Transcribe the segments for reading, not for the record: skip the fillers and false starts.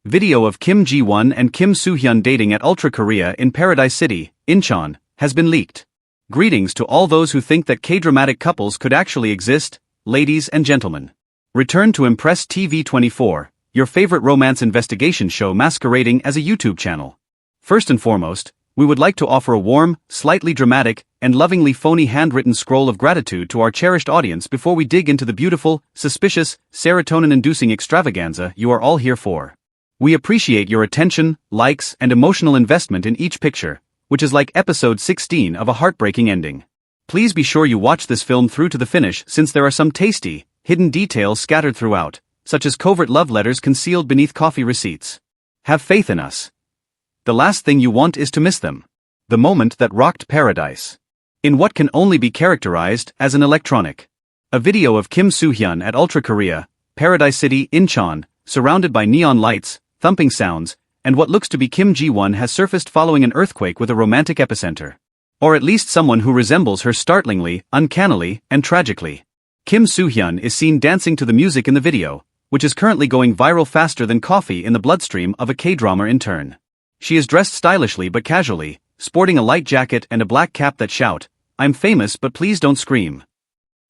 Video of Kim Ji-won and Kim Soo-Hyun dating at Ultra Korea in Paradise City, Incheon, has been leaked. Greetings to all those who think that K-dramatic couples could actually exist, ladies and gentlemen. Return to Impress TV 24, your favorite romance investigation show masquerading as a YouTube channel. First and foremost, we would like to offer a warm, slightly dramatic, and lovingly phony handwritten scroll of gratitude to our cherished audience before we dig into the beautiful, suspicious, serotonin-inducing extravaganza you are all here for. We appreciate your attention, likes, and emotional investment in each picture, which is like episode 16 of a heartbreaking ending. Please be sure you watch this film through to the finish since there are some tasty, hidden details scattered throughout, such as covert love letters concealed beneath coffee receipts. Have faith in us. The last thing you want is to miss them. The moment that rocked paradise. In what can only be characterized as an electronic. A video of Kim Soo-Hyun at Ultra Korea, Paradise City, Incheon, surrounded by neon lights, thumping sounds, and what looks to be Kim Ji-won has surfaced following an earthquake with a romantic epicenter. Or at least someone who resembles her startlingly, uncannily, and tragically. Kim Soo-Hyun is seen dancing to the music in the video, which is currently going viral faster than coffee in the bloodstream of a K-drama intern. She is dressed stylishly but casually, sporting a light jacket and a black cap that shout, "I'm famous but please don't scream."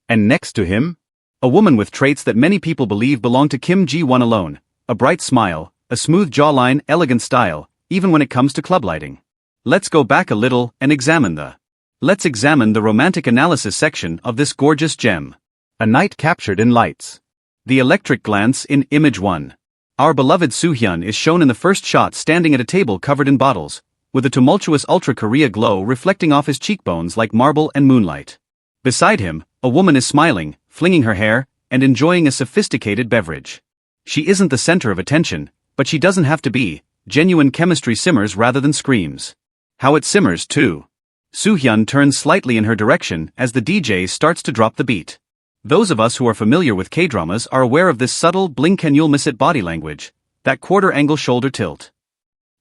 And next to him? A woman with traits that many people believe belong to Kim Ji-won alone, a bright smile, a smooth jawline, elegant style, even when it comes to club lighting. Let's go back a little and examine the romantic analysis section of this gorgeous gem. A night captured in lights. The electric glance in Image 1. Our beloved Soo-Hyun is shown in the first shot standing at a table covered in bottles, with a tumultuous Ultra Korea glow reflecting off his cheekbones like marble and moonlight. Beside him, a woman is smiling, flinging her hair, and enjoying a sophisticated beverage. She isn't the center of attention, but she doesn't have to be. Genuine chemistry simmers rather than screams. How it simmers too. Soo-Hyun turns slightly in her direction as the DJ starts to drop the beat. Those of us who are familiar with K-dramas are aware of this subtle blink-and-you'll-miss-it body language, that quarter-angle shoulder tilt.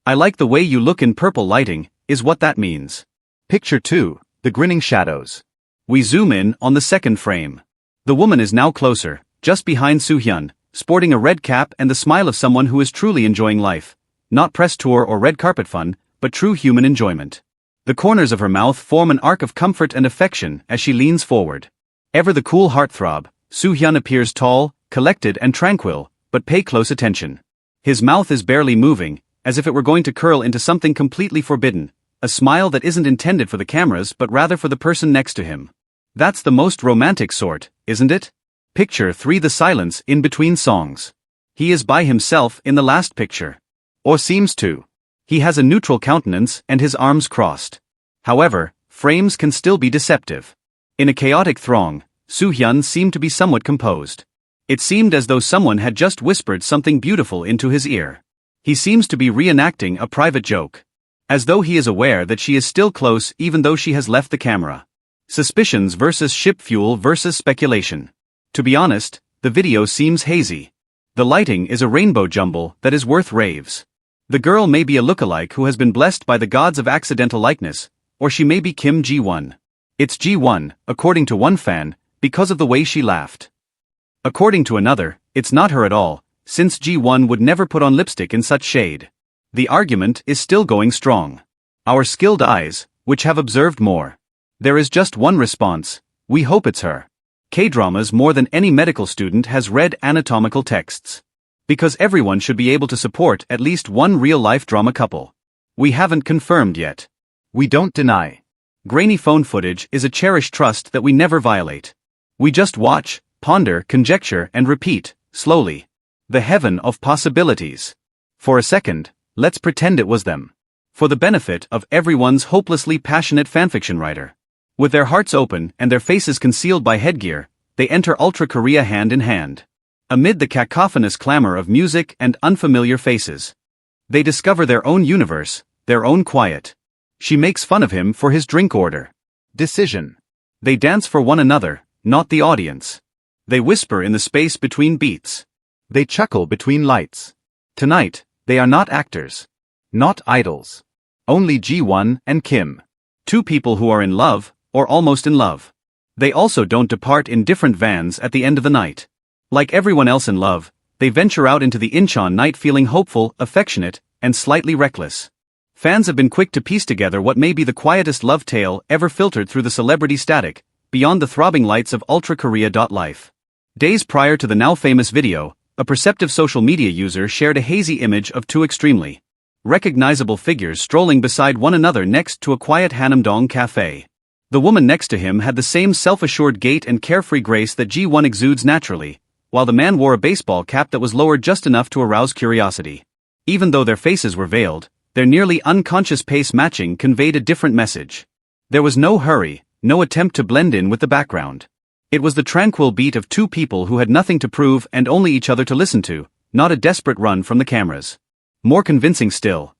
"I like the way you look in purple lighting," is what that means. Picture 2, the grinning shadows. We zoom in on the second frame. The woman is now closer, just behind Soo-Hyun, sporting a red cap and the smile of someone who is truly enjoying life. Not press tour or red carpet fun, but true human enjoyment. The corners of her mouth form an arc of comfort and affection as she leans forward. Ever the cool heartthrob, Soo-Hyun appears tall, collected and tranquil, but pay close attention. His mouth is barely moving, as if it were going to curl into something completely forbidden, a smile that isn't intended for the cameras but rather for the person next to him. That's the most romantic sort, isn't it? Picture 3, the silence in between songs. He is by himself in the last picture. Or seems to. He has a neutral countenance and his arms crossed. However, frames can still be deceptive. In a chaotic throng, Soo-Hyun seemed to be somewhat composed. It seemed as though someone had just whispered something beautiful into his ear. He seems to be reenacting a private joke. As though he is aware that she is still close even though she has left the camera. Suspicions versus ship fuel versus speculation. To be honest, the video seems hazy. The lighting is a rainbow jumble that is worth raves. The girl may be a lookalike who has been blessed by the gods of accidental likeness, or she may be Kim Ji-won. It's Ji-won, according to one fan, because of the way she laughed. According to another, it's not her at all, since Ji-won would never put on lipstick in such shade. The argument is still going strong. Our skilled eyes, which have observed more. There is just one response: we hope it's her. K-dramas more than any medical student has read anatomical texts. Because everyone should be able to support at least one real-life drama couple. We haven't confirmed yet. We don't deny. Grainy phone footage is a cherished trust that we never violate. We just watch, ponder, conjecture and repeat, slowly. The heaven of possibilities. For a second, let's pretend it was them. For the benefit of everyone's hopelessly passionate fanfiction writer. With their hearts open and their faces concealed by headgear, they enter Ultra Korea hand in hand. Amid the cacophonous clamor of music and unfamiliar faces. They discover their own universe, their own quiet. She makes fun of him for his drink order. Decision. They dance for one another, not the audience. They whisper in the space between beats. They chuckle between lights. Tonight, they are not actors. Not idols. Only Ji-won and Kim. Two people who are in love, or almost in love. They also don't depart in different vans at the end of the night. Like everyone else in love, They venture out into the Incheon night feeling hopeful, affectionate, and slightly reckless. Fans have been quick to piece together what may be the quietest love tale ever filtered through the celebrity static, beyond the throbbing lights of Ultra Korea. Life. Days prior to the now famous video, a perceptive social media user shared a hazy image of two extremely recognizable figures strolling beside one another next to a quiet Hanamdong cafe. The woman next to him had the same self-assured gait and carefree grace that Ji-won exudes naturally, while the man wore a baseball cap that was lowered just enough to arouse curiosity. Even though their faces were veiled, their nearly unconscious pace matching conveyed a different message. There was no hurry, no attempt to blend in with the background. It was the tranquil beat of two people who had nothing to prove and only each other to listen to, not a desperate run from the cameras. More convincing still.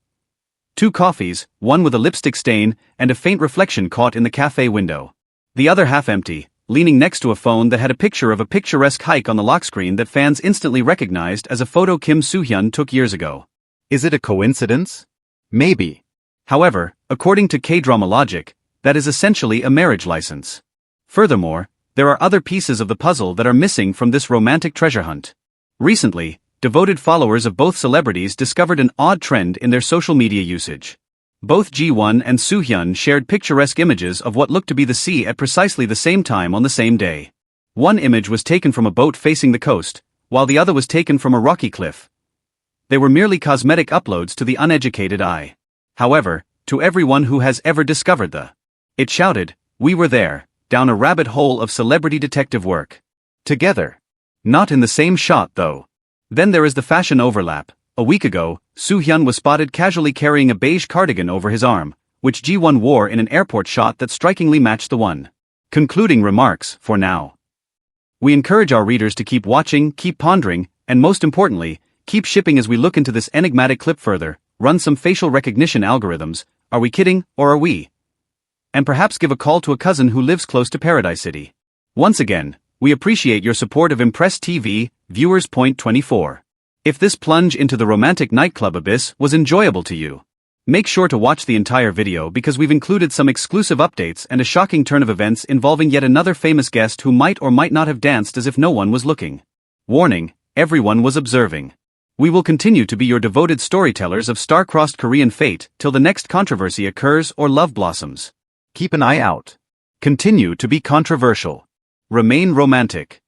Two coffees, one with a lipstick stain and a faint reflection caught in the cafe window. The other half empty, leaning next to a phone that had a picture of a picturesque hike on the lock screen that fans instantly recognized as a photo Kim Soo-Hyun took years ago. Is it a coincidence? Maybe. However, according to K-drama logic, that is essentially a marriage license. Furthermore, there are other pieces of the puzzle that are missing from this romantic treasure hunt. Recently, devoted followers of both celebrities discovered an odd trend in their social media usage. Both Ji-won and Soo-Hyun shared picturesque images of what looked to be the sea at precisely the same time on the same day. One image was taken from a boat facing the coast, while the other was taken from a rocky cliff. They were merely cosmetic uploads to the uneducated eye. However, to everyone who has ever discovered it shouted, "We were there," down a rabbit hole of celebrity detective work. Together. Not in the same shot though. Then there is the fashion overlap. A week ago, Soo-Hyun was spotted casually carrying a beige cardigan over his arm, which Ji-won wore in an airport shot that strikingly matched the one. Concluding remarks, for now. We encourage our readers to keep watching, keep pondering, and most importantly, keep shipping as we look into this enigmatic clip further, run some facial recognition algorithms, are we kidding, or are we? And perhaps give a call to a cousin who lives close to Paradise City. Once again, we appreciate your support of Impress TV, viewers. Point 24. If this plunge into the romantic nightclub abyss was enjoyable to you, make sure to watch the entire video because we've included some exclusive updates and a shocking turn of events involving yet another famous guest who might or might not have danced as if no one was looking. Warning, everyone was observing. We will continue to be your devoted storytellers of star-crossed Korean fate till the next controversy occurs or love blossoms. Keep an eye out. Continue to be controversial. Remain romantic.